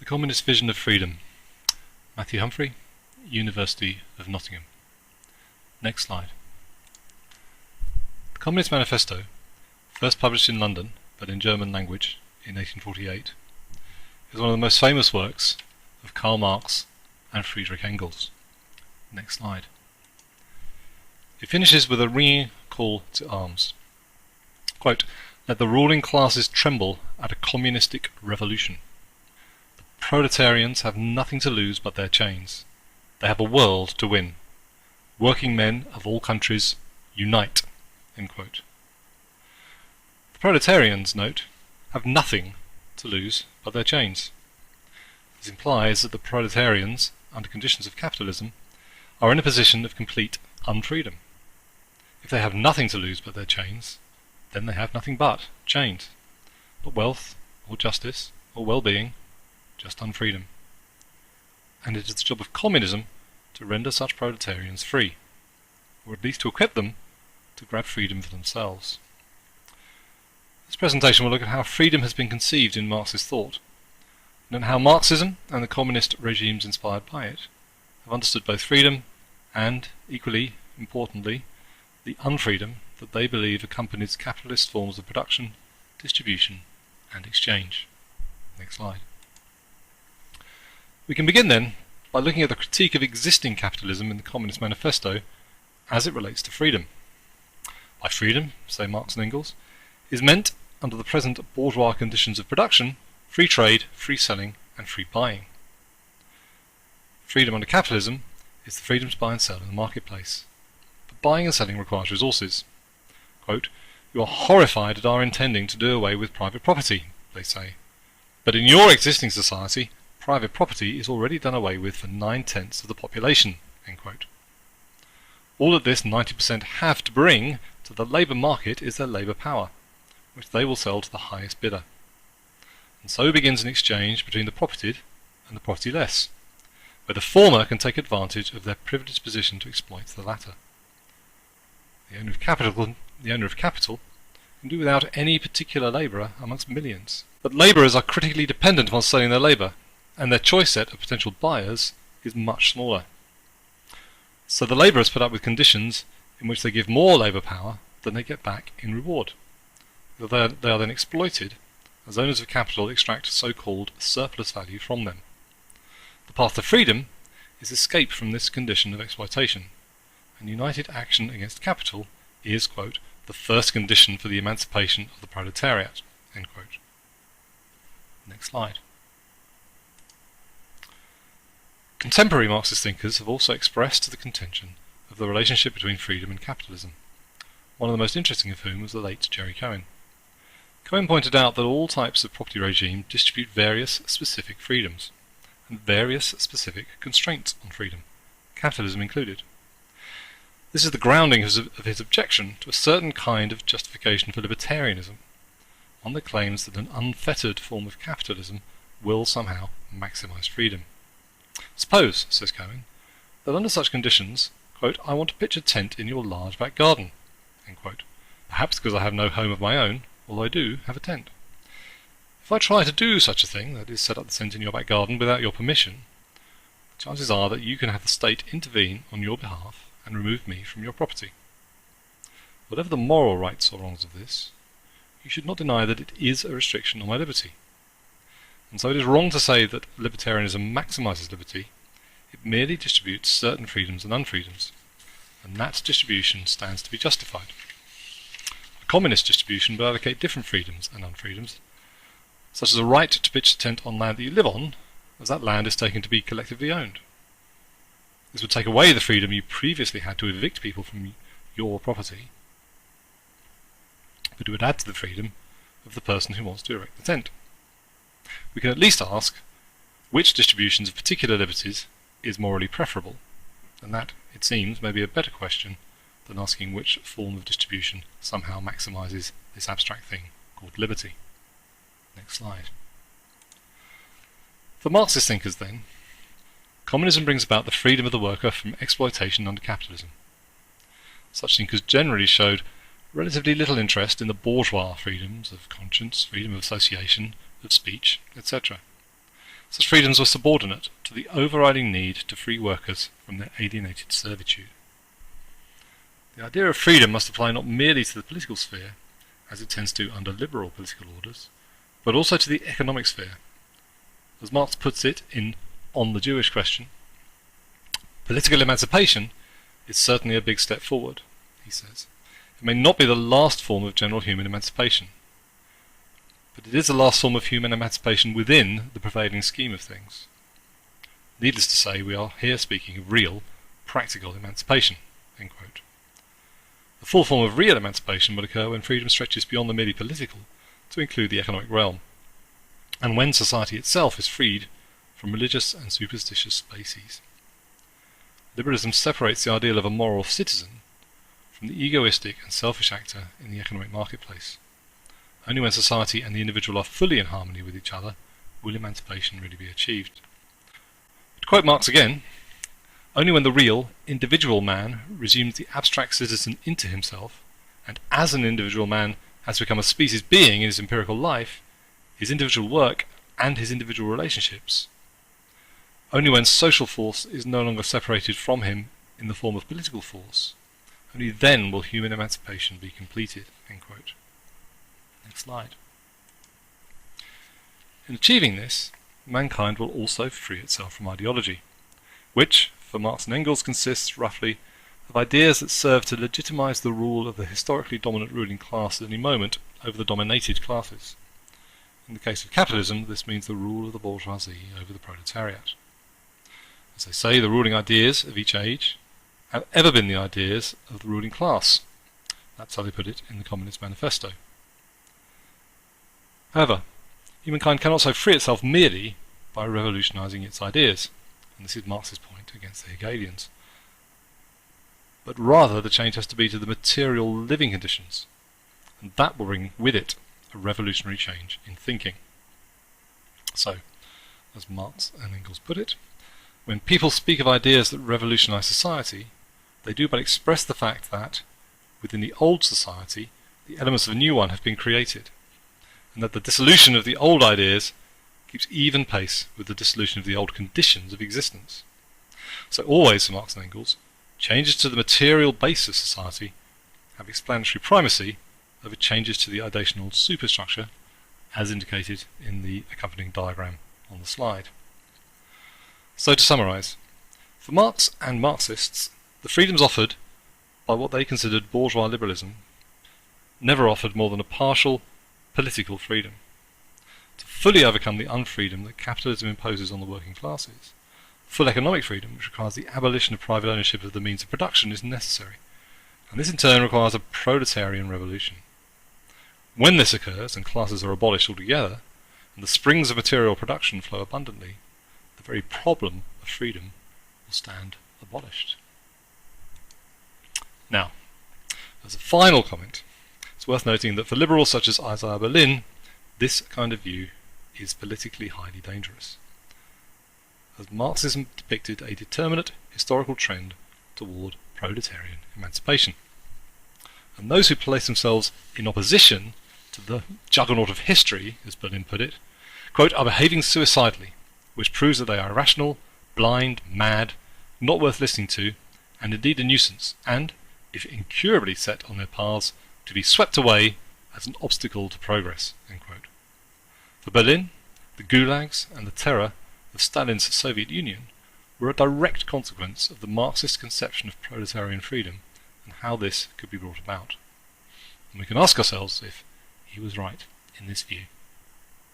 The Communist Vision of Freedom. Matthew Humphrey, University of Nottingham. Next slide. The Communist Manifesto, first published in London, but in German language, in 1848, is one of the most famous works of Karl Marx and Friedrich Engels. Next slide. It finishes with a ringing call to arms. Quote, "Let the ruling classes tremble at a communistic revolution. The proletarians have nothing to lose but their chains. They have a world to win. Working men of all countries, unite." End quote. The proletarians, note, have nothing to lose but their chains. This implies that the proletarians, under conditions of capitalism, are in a position of complete unfreedom. If they have nothing to lose but their chains, then they have nothing but chains. Not wealth, or justice, or well-being, just unfreedom. And it is the job of communism to render such proletarians free, or at least to equip them to grab freedom for themselves. This presentation will look at how freedom has been conceived in Marxist thought, and at how Marxism and the communist regimes inspired by it have understood both freedom and, equally importantly, the unfreedom that they believe accompanies capitalist forms of production, distribution and exchange. Next slide. We can begin then by looking at the critique of existing capitalism in the Communist Manifesto as it relates to freedom. By freedom, say Marx and Engels, is meant, under the present bourgeois conditions of production, free trade, free selling and free buying. Freedom under capitalism is the freedom to buy and sell in the marketplace. But buying and selling requires resources. Quote, "You are horrified at our intending to do away with private property," they say. "But in your existing society, private property is already done away with for 9/10 of the population." End quote. All that this 90% have to bring to the labour market is their labour power, which they will sell to the highest bidder. And so begins an exchange between the propertied and the propertyless, where the former can take advantage of their privileged position to exploit the latter. The owner of capital can do without any particular labourer amongst millions. But labourers are critically dependent upon selling their labour, and their choice set of potential buyers is much smaller. So the labourers put up with conditions in which they give more labour power than they get back in reward. They are then exploited as owners of capital extract so-called surplus value from them. The path to freedom is escape from this condition of exploitation, and united action against capital is, quote, "the first condition for the emancipation of the proletariat." End quote. Next slide. Contemporary Marxist thinkers have also expressed the contention of the relationship between freedom and capitalism, one of the most interesting of whom was the late Jerry Cohen. Cohen pointed out that all types of property regime distribute various specific freedoms, and various specific constraints on freedom, capitalism included. This is the grounding of his objection to a certain kind of justification for libertarianism, one that claims that an unfettered form of capitalism will somehow maximize freedom. Suppose, says Cohen, that under such conditions, quote, "I want to pitch a tent in your large back garden," end quote, perhaps because I have no home of my own, although I do have a tent. If I try to do such a thing, that is, set up the tent in your back garden without your permission, the chances are that you can have the state intervene on your behalf and remove me from your property. Whatever the moral rights or wrongs of this, you should not deny that it is a restriction on my liberty. And so it is wrong to say that libertarianism maximizes liberty. It merely distributes certain freedoms and unfreedoms, and that distribution stands to be justified. A communist distribution would advocate different freedoms and unfreedoms, such as a right to pitch a tent on land that you live on, as that land is taken to be collectively owned. This would take away the freedom you previously had to evict people from your property, but it would add to the freedom of the person who wants to erect the tent. We can at least ask which distributions of particular liberties is morally preferable, and that, it seems, may be a better question than asking which form of distribution somehow maximizes this abstract thing called liberty. Next slide. For Marxist thinkers, then, communism brings about the freedom of the worker from exploitation under capitalism. Such thinkers generally showed relatively little interest in the bourgeois freedoms of conscience, freedom of association, of speech, etc. such freedoms were subordinate to the overriding need to free workers from their alienated servitude. The idea of freedom must apply not merely to the political sphere, as it tends to under liberal political orders, but also to the economic sphere. As Marx puts it in On the Jewish Question, political emancipation is certainly a big step forward, he says. It may not be the last form of general human emancipation, but it is the last form of human emancipation within the prevailing scheme of things. Needless to say, we are here speaking of real, practical emancipation. End quote. The full form of real emancipation will occur when freedom stretches beyond the merely political to include the economic realm, and when society itself is freed from religious and superstitious bases. Liberalism separates the ideal of a moral citizen from the egoistic and selfish actor in the economic marketplace. Only when society and the individual are fully in harmony with each other will emancipation really be achieved. To quote Marx again, only when the real, individual man resumes the abstract citizen into himself, and as an individual man has become a species being in his empirical life, his individual work and his individual relationships, only when social force is no longer separated from him in the form of political force, only then will human emancipation be completed. End quote. Next slide. In achieving this, mankind will also free itself from ideology, which, for Marx and Engels, consists roughly of ideas that serve to legitimize the rule of the historically dominant ruling class at any moment over the dominated classes. In the case of capitalism, this means the rule of the bourgeoisie over the proletariat. As they say, the ruling ideas of each age have ever been the ideas of the ruling class. That's how they put it in the Communist Manifesto. However, humankind can also free itself merely by revolutionizing its ideas, and this is Marx's point against the Hegelians. But rather, the change has to be to the material living conditions, and that will bring with it a revolutionary change in thinking. So, as Marx and Engels put it, when people speak of ideas that revolutionize society, they do but express the fact that, within the old society, the elements of a new one have been created, and that the dissolution of the old ideas keeps even pace with the dissolution of the old conditions of existence. So always, for Marx and Engels, changes to the material base of society have explanatory primacy over changes to the ideational superstructure, as indicated in the accompanying diagram on the slide. So to summarise, for Marx and Marxists, the freedoms offered by what they considered bourgeois liberalism never offered more than a partial political freedom. To fully overcome the unfreedom that capitalism imposes on the working classes, full economic freedom, which requires the abolition of private ownership of the means of production, is necessary, and this in turn requires a proletarian revolution. When this occurs and classes are abolished altogether, and the springs of material production flow abundantly, the very problem of freedom will stand abolished. Now, as a final comment, it's worth noting that for liberals such as Isaiah Berlin, this kind of view is politically highly dangerous, as Marxism depicted a determinate historical trend toward proletarian emancipation. And those who place themselves in opposition to the juggernaut of history, as Berlin put it, quote, are behaving suicidally, which proves that they are irrational, blind, mad, not worth listening to, and indeed a nuisance, and, if incurably set on their paths, to be swept away as an obstacle to progress. End quote. For Berlin, the gulags and the terror of Stalin's Soviet Union were a direct consequence of the Marxist conception of proletarian freedom and how this could be brought about. And we can ask ourselves if he was right in this view.